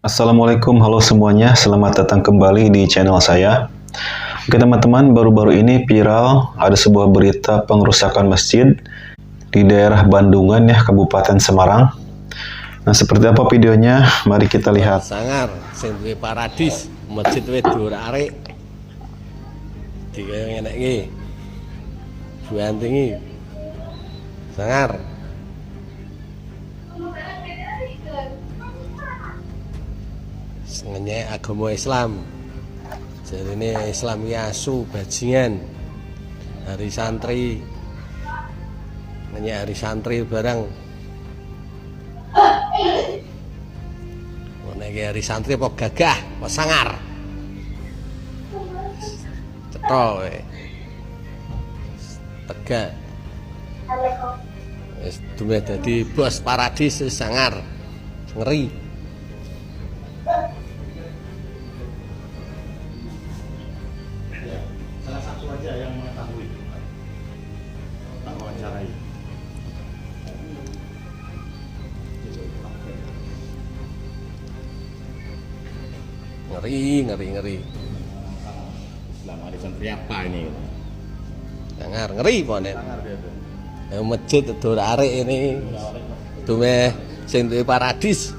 Assalamualaikum, halo semuanya, selamat datang kembali di channel saya. Oke teman-teman, baru-baru ini viral ada sebuah berita pengerusakan masjid di daerah Bandungan ya, Kabupaten Semarang. Nah, seperti apa videonya? Mari kita lihat. Sangar, sing duwe paradis, masjid wis diurak-arik. Dikaya ngene iki. Buantingi. Sangar. Sengenye agama Islam. Jarine Islam iki asu bajingan. Hari santri. Ngenyek hari santri barang. Nek hari santri apa gagah, apa sangar. Cetha kowe. Tegak. Wis dume dadi bos paradis sangar. Ngeri. Salah satu aja yang mengetahui tak wawancarai. Ngeri. Islam hari santri apa ini? Sangar, ngeri ponen. Sangar dia tuh. Masjid diurak-arik ini. Dume sing duwe paradis.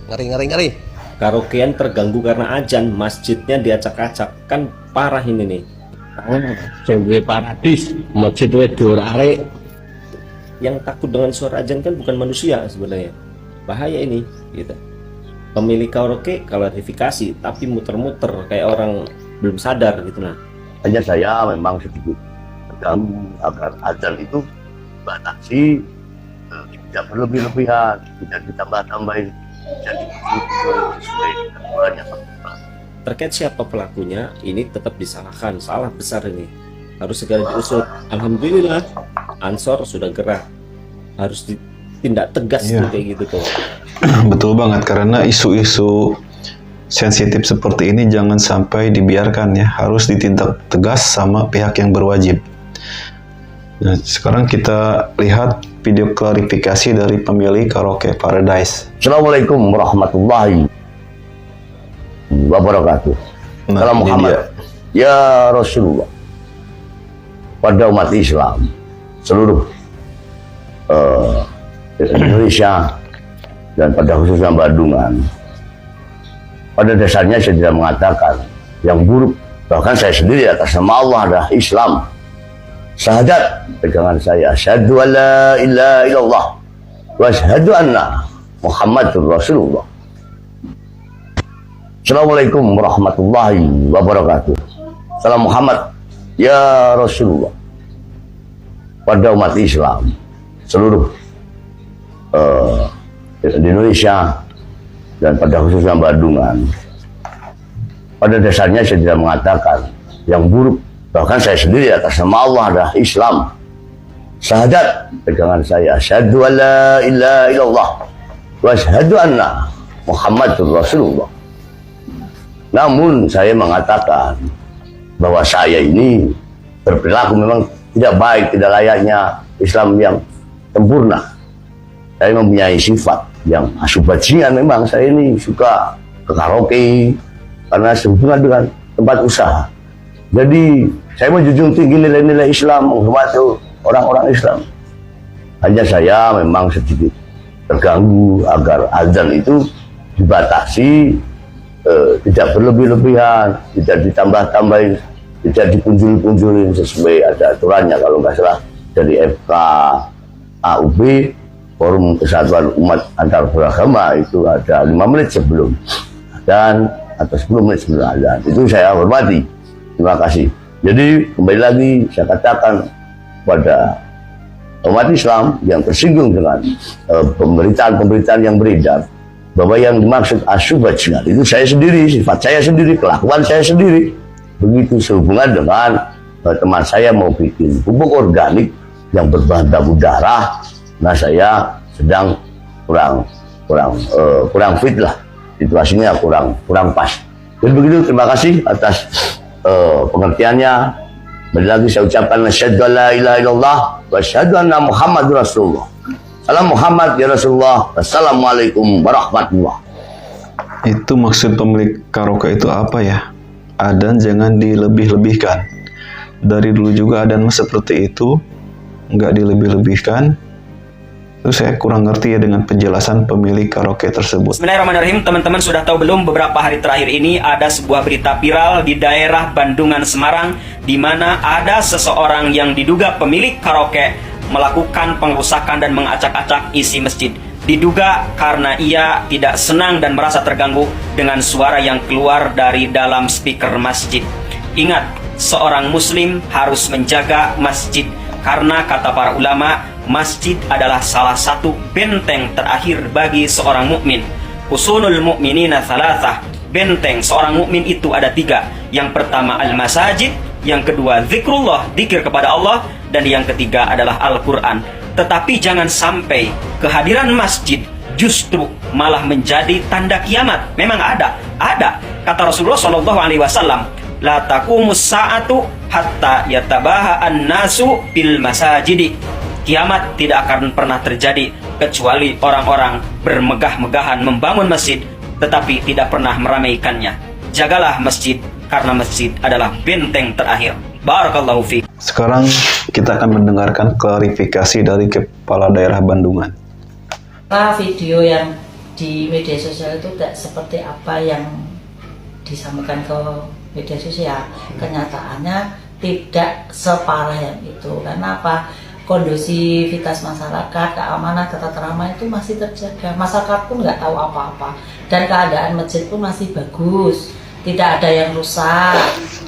Ngeri. Karaokean terganggu karena azan, masjidnya diacak-acak, kan parah ini nih. Sing duwe paradis, masjid wis diurak-arik. Yang takut dengan suara azan kan bukan manusia sebenarnya, bahaya ini gitu. Pemilik karaoke klarifikasi tapi muter-muter kayak orang belum sadar gitu. Nah, hanya saya memang sedikit terganggu agar azan itu batasi, tidak berlebih-lebihan, tidak ditambah-tambahin, tidak dikumpul sesuai aturannya. terkait siapa pelakunya ini tetap disalahkan, salah besar ini, harus segera diusut. Alhamdulillah Ansor sudah gerak, harus ditindak tegas Iya. tuh kayak gitu tuh. Betul banget, karena isu-isu sensitif seperti ini jangan sampai dibiarkan ya, harus ditindak tegas sama pihak yang berwajib. Nah, sekarang kita lihat video klarifikasi dari pemilik karaoke Paradise. Assalamualaikum warahmatullahi wabarakatuh. Nah, Salam ini Muhammad. dia. Ya Rasulullah, pada umat Islam seluruh Indonesia dan pada khususnya Bandungan, pada dasarnya saya tidak mengatakan yang buruk, bahkan saya sendiri atas nama Allah adalah Islam. Syahadat pegangan saya, asyhadu an la ilaha illallah wa asyhadu anna Muhammadur Rasulullah. Assalamualaikum warahmatullahi wabarakatuh. Salam Muhammad. Ya Rasulullah, pada umat Islam seluruh di Indonesia dan pada khususnya Bandungan, pada dasarnya saya tidak mengatakan yang buruk, bahkan saya sendiri atas nama Allah adalah Islam. Syahadat pegangan saya, asyhadu an la ilaha illallah wa asyhadu anna Muhammadur Rasulullah. Namun saya mengatakan bahwa saya ini berperilaku memang tidak baik, tidak layaknya Islam yang sempurna. Saya mempunyai sifat yang asubajingan, memang saya ini suka ke karaoke karena sehubungan dengan tempat usaha. Jadi saya menjunjung tinggi nilai-nilai Islam, menghormati orang-orang Islam. Hanya saya memang sedikit terganggu agar azan itu dibatasi, tidak berlebih-lebihan, tidak ditambah-tambahin, tidak dikunjul-kunjulin, sesuai ada aturannya. Kalau nggak salah dari FK AUB, Forum Kesatuan Umat Antar Beragama, itu ada 5 menit sebelum dan atau 10 menit sebelum azan. Itu saya hormati. Terima kasih. Jadi kembali lagi saya katakan pada umat Islam yang tersinggung dengan pemberitaan-pemberitaan yang beredar bahwa yang dimaksud asyubajingan itu saya sendiri, sifat saya sendiri, kelakuan saya sendiri. Begitu sehubungan dengan teman saya mau bikin pupuk organik yang berbahan baku darah. Nah, saya sedang kurang fit lah, situasinya kurang pas. Jadi begitu, terima kasih atas pengertiannya. Kembali lagi saya ucapkan asyhadu an la ilaha illallah wa asyhadu anna Muhammadur Rasulullah. Salam Muhammad ya Rasulullah. Wassalamualaikum warahmatullahi Itu maksud pemilik karaoke itu apa ya? Adzan jangan dilebih-lebihkan. Dari dulu juga adzan seperti itu, nggak dilebih-lebihkan. Itu saya kurang ngerti ya dengan penjelasan pemilik karaoke tersebut. Bismillahirrahmanirrahim. Teman-teman sudah tahu belum, beberapa hari terakhir ini ada sebuah berita viral di daerah Bandungan, Semarang, di mana ada seseorang yang diduga pemilik karaoke melakukan pengrusakan dan mengacak-acak isi masjid. Diduga karena ia tidak senang dan merasa terganggu dengan suara yang keluar dari dalam speaker masjid. Ingat, seorang muslim harus menjaga masjid karena kata para ulama, masjid adalah salah satu benteng terakhir bagi seorang mukmin. Husunul mu'minina thalathah. Benteng seorang mukmin itu ada 3. Yang pertama al-masajid, yang kedua zikrullah, zikir kepada Allah, dan yang ketiga adalah Al-Qur'an. Tetapi jangan sampai kehadiran masjid justru malah menjadi tanda kiamat. Memang ada. Kata Rasulullah SAW, la taqumus sa'atu hatta yatabaha an-nasu bil masajidi. Kiamat tidak akan pernah terjadi kecuali orang-orang bermegah-megahan membangun masjid tetapi tidak pernah meramaikannya. Jagalah masjid karena masjid adalah benteng terakhir. Barakallahu fiik. Sekarang kita akan mendengarkan klarifikasi dari Kepala Daerah Bandungan. Video yang di media sosial itu tidak seperti apa yang disampaikan ke media sosial. Kenyataannya tidak separah yang itu. Karena apa? Kondusivitas masyarakat, keamanan, tata krama itu masih terjaga. Masyarakat pun nggak tahu apa-apa. Dan keadaan masjid pun masih bagus. Tidak ada yang rusak.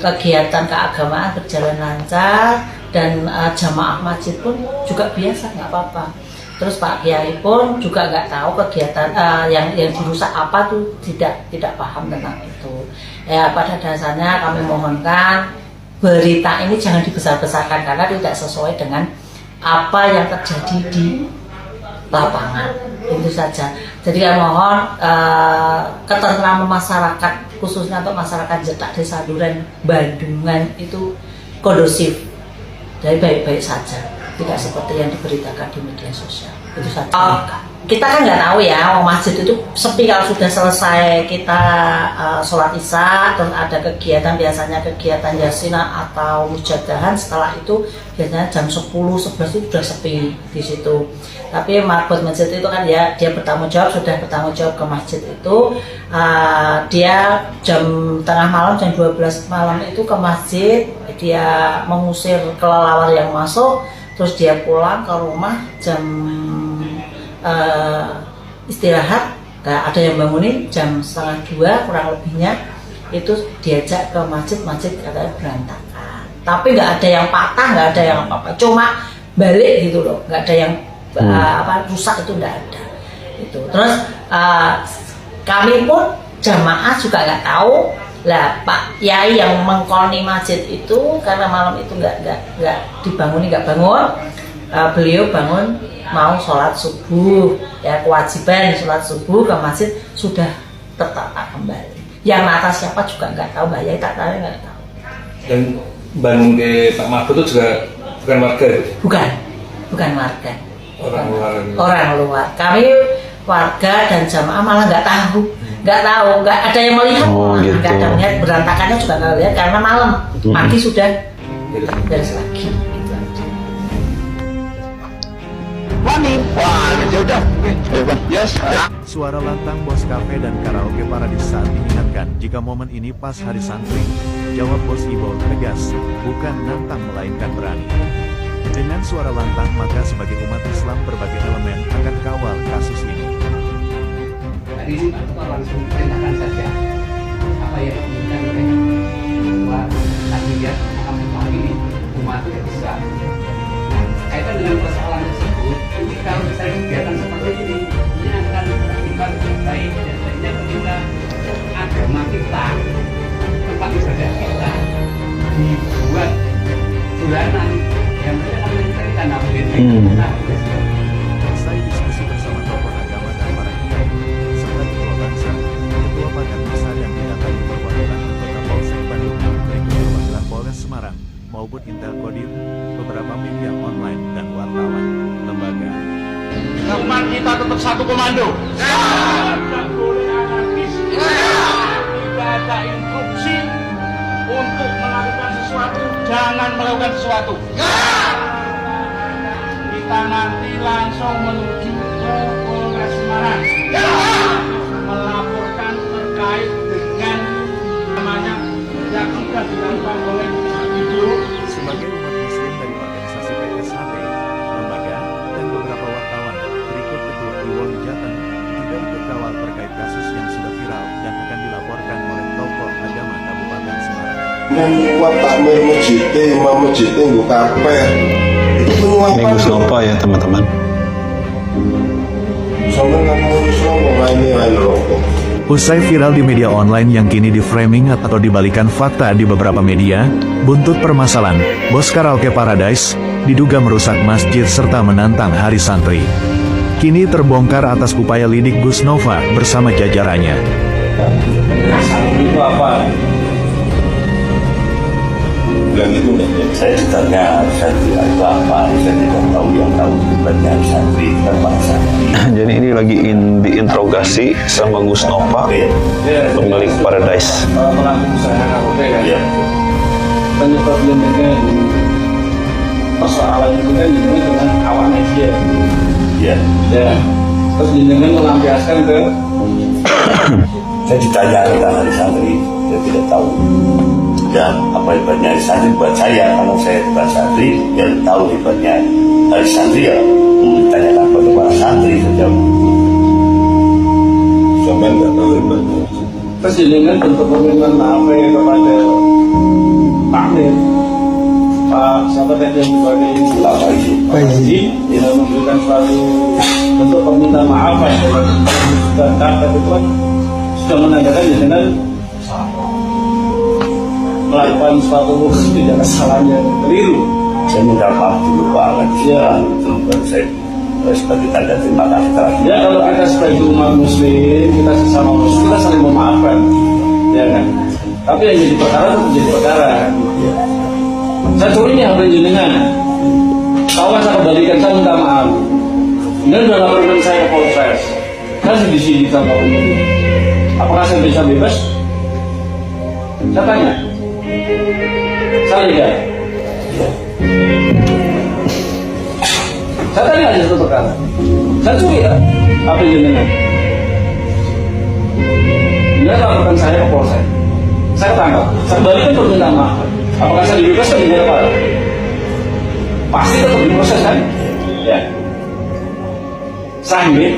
Kegiatan keagamaan berjalan lancar. Dan jamaah masjid pun juga biasa, nggak apa-apa. Terus Pak Kiai pun juga nggak tahu kegiatan yang dirusak apa tuh, tidak paham tentang itu. Ya, pada dasarnya kami mohonkan berita ini jangan dibesar-besarkan karena tidak sesuai dengan apa yang terjadi di lapangan. Itu saja. Jadi kami mohon ketentraman masyarakat, khususnya untuk masyarakat Jedak Desa Duren Bandungan itu kondusif, jadi baik-baik saja, tidak seperti yang diberitakan di media sosial. Itu saja. Kita kan nggak tahu ya, masjid itu sepi kalau sudah selesai kita sholat isya, terus ada kegiatan, biasanya kegiatan yasinan atau mujadahan. Setelah itu biasanya jam 10-11 itu sudah sepi di situ. Tapi marbot masjid itu kan ya, dia bertanggung jawab, sudah bertanggung jawab ke masjid itu. Dia jam tengah malam, jam 12 malam itu ke masjid, dia mengusir kelelawar yang masuk, terus dia pulang ke rumah jam istirahat. Nah, ada yang bangunin jam 1:30 kurang lebihnya, itu diajak ke masjid katanya berantakan. Tapi nggak ada yang patah, nggak ada yang apa-apa, cuma balik gitu loh, nggak ada yang rusak, itu nggak ada. Itu terus kami pun jamaah juga nggak tahu lah, Pak Yai yang mengkoni masjid itu karena malam itu nggak dibangun, beliau bangun mau sholat subuh, ya kewajiban sholat subuh ke masjid sudah tertata kembali. Yang atas siapa juga nggak tahu, Mbak Yai tak tahu, nggak tahu. Dan bangun ke Pak Mahfud itu juga bukan warga? Bukan warga. Orang luar. Kami warga dan jamaah malah nggak tahu, nggak ada yang melihat, gitu. Nggak ada melihat, berantakannya juga nggak lihat karena malam, pagi sudah beres lagi. Suara lantang Bos Cafe dan Karaoke Paradis saat mengingatkan jika momen ini pas hari santri. Jawab Bos Ibo tegas, bukan nantang melainkan berani. Dengan suara lantang maka sebagai umat Islam berbagai elemen akan kawal kasus ini. Hari ini kita langsung perintahkan saja apa yang diinginkan oleh Ketua Kandidat akan memahami umat Islam. Nah, kaitan dengan persoalan tersebut, ini kalau misalnya kegiatan seperti ini akan berakibat baik dan lainnya ketika agama kita, tempat ibadah kita dibuat bulanan yang mereka akan mencarikan apa Selesai diskusi bersama tokoh agama dan para kiai serta ketua bangsa, ketua pagar besar yang didatangi perwakilan anggota Polsek Bandung, berikut perwakilan Polres Semarang maupun Intel Kodim, beberapa media online dan wartawan lembaga. Umat kita tetap satu komando. Tidak boleh anarkis. melakukan sesuatu. Kita nanti langsung menuju ke Polres Semarang. Melaporkan terkait dengan namanya yang sudah dilakukan oleh Ibu. Sebagai umat muslim dari organisasi PSHB, lembaga, dan beberapa wartawan, berikut Ketua Iwon Jateng juga ikut kawal terkait kasus yang sudah viral dan akan dilaporkan oleh tokoh agama Kabupaten Semarang. Dan kuat takmir masjid, imam masjid itu karpet. Itu penyuapan. Ini Gus Nova ya teman-teman. Sampai ngomong Islam ini rokok. Usai viral di media online yang kini di-framing atau dibalikan fakta di beberapa media, buntut permasalahan, bos karaoke Paradise, diduga merusak masjid serta menantang Hari Santri. Kini terbongkar atas upaya lidik Gus Nova bersama jajarannya. Santri itu apa? Dan itu Saya ditanya santri itu apa, saya tidak tahu, yang tahu sebenarnya santri terpaksa. Jadi ini lagi diinterogasi sama Gus Nova, pemilik Paradise. Pelaku usaha karaoke kan? Ya. Penyebab dengan persoalan itu kan dengan awak media. Ya. Ya. Terus jenengan melampiaskan ke Saya ditanya tentang Hari Santri, saya tidak tahu. Dan apa hebatnya Hari Santri buat saya, kalau saya bukan santri, yang tahu hebatnya Hari Santri ya ditanyakan pada para santri saja. sampai nggak tahu hebatnya. terus jenengan bentuk permintaan maaf kepada takmir Pak siapa tadi yang sebagai Pak Faizi tidak memberikan suatu bentuk permintaan maaf dan kata itu kan sudah menandakan jenengan melakukan suatu tidak kesalahan yang keliru. Saya minta maaf dulu Pak, ya itu baru saya sebagai tanda terima kasih terakhir. Ya kalau kita sebagai umat muslim, kita sesama muslim, kita saling memaafkan, ya kan. Tapi yang jadi perkara itu menjadi perkara. Ya. Saya curinya HP jenengan. Kawan saya kembalikan, saya minta maaf. Ini sudah laporan saya ke Polres. Kan di sini sama penyelidik. Apakah saya bisa bebas? Saya tanya. Saya lihat. Saya tanya aja satu perkara. Saya curi ya, apa jenengan? Dia laporkan saya ke Polsek. Saya tangkap. Saya balikan permintaan maaf. Apakah saya dibebaskan di apa? Pasti tetap diproses kan? Ya. Sahih.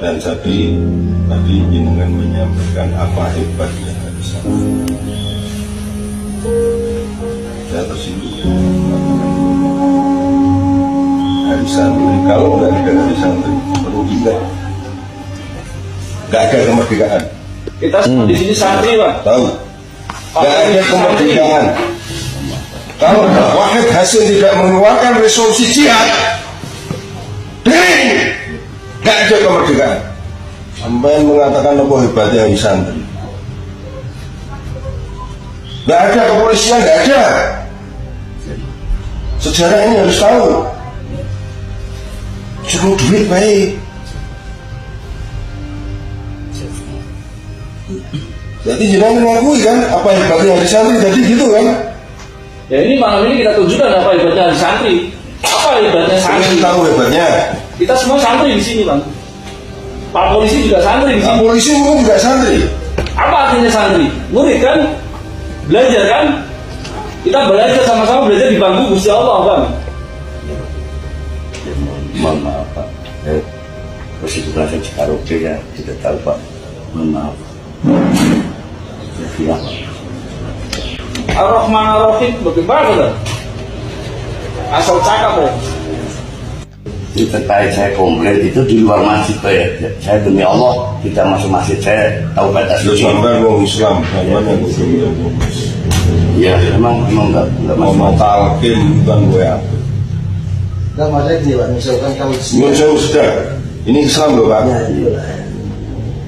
Dan tadi jenengan menyampaikan apa hebatnya Hari Santri. Saya tersinggung. Hari Santri, kalau nggak ada Hari Santri, perlu tidak. Nggak ada kemerdekaan. Kita di sini santri Pak. Tahu? Nggak ada kemerdekaan. Kalau Wahid Hasim tidak mengeluarkan resolusi jihad, nggak ada kemerdekaan. Sampai mengatakan apa hebatnya Hari Santri. Nggak ada kepolisian, nggak ada. Sejarah ini harus tahu. Cuma duit baik. Jadi jenengan mengakui kan apa hebatnya Hari Santri tadi gitu kan? Ya ini malam ini kita tunjukkan apa hebatnya Hari Santri. Apa hebatnya santri? Ingin tahu hebatnya. Kita semua santri di sini Bang. Pak polisi juga santri di Pak sini. polisi mungkin juga santri. Apa artinya santri? Murid kan? Belajar kan? Kita belajar sama-sama belajar di bangku Gusti Allah Bang. Mohon maaf Pak, kesimpulan saya karaoke ya tidak tahu Pak, mohon maaf. Ya. Ar-Rahman Ar-Rahim bagaimana kan? Asal cakap ya. Itu terkait saya komplain itu di luar masjid Pak ya. Saya demi Allah kita masuk masjid saya tahu batas Lu sampai orang Islam, sampai yang Muslim. Ya emang enggak Mau talqin bukan gue apa. Enggak maksudnya gini Pak, misalkan kalau Menurut saya sudah, ini Islam loh Pak.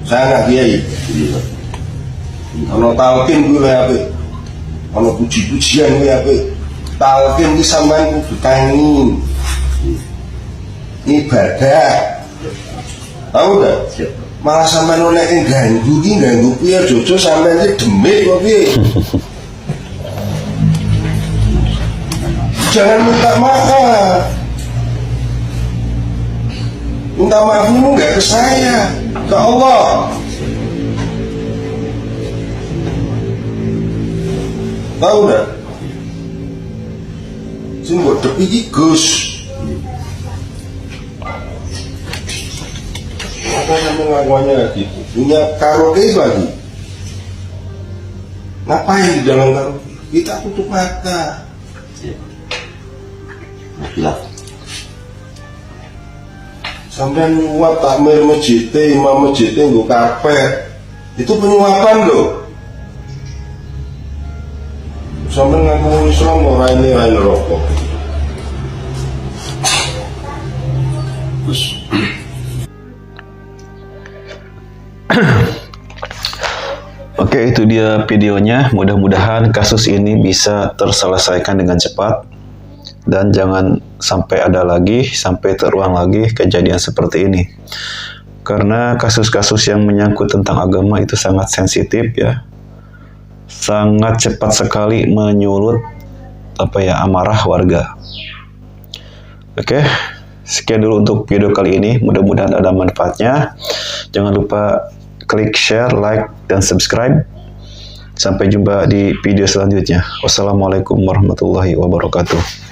Saya anak kiai. Kalau talqin gue apa? Kalau puji-pujian gue apa? Talqin itu sampean kudu tangi. Ibadah. Tahu enggak? Malah sampean oleh ganggu piye Jojo sampean iki demit kok piye? Jangan minta maaf. Minta maafmu nggak ke saya, ke Allah. Tahu nggak? Sing buat depi Gus. Apa kamu ngakuannya gitu? Punya karaoke lagi. Ngapain di dalam karaoke? Kita tutup mata. Bilang. Sampai nyuap takmir masjid, imam masjid nggo karpet. Itu penyuapan loh. Sampai ngaku Islam ora ini rokok. Oke, itu dia videonya. Mudah-mudahan kasus ini bisa terselesaikan dengan cepat dan jangan sampai ada lagi, sampai terulang lagi kejadian seperti ini. Karena kasus-kasus yang menyangkut tentang agama itu sangat sensitif ya. Sangat cepat sekali menyulut amarah warga. Oke, sekian dulu untuk video kali ini. Mudah-mudahan ada manfaatnya. Jangan lupa klik share, like, dan subscribe. Sampai jumpa di video selanjutnya. Wassalamualaikum warahmatullahi wabarakatuh.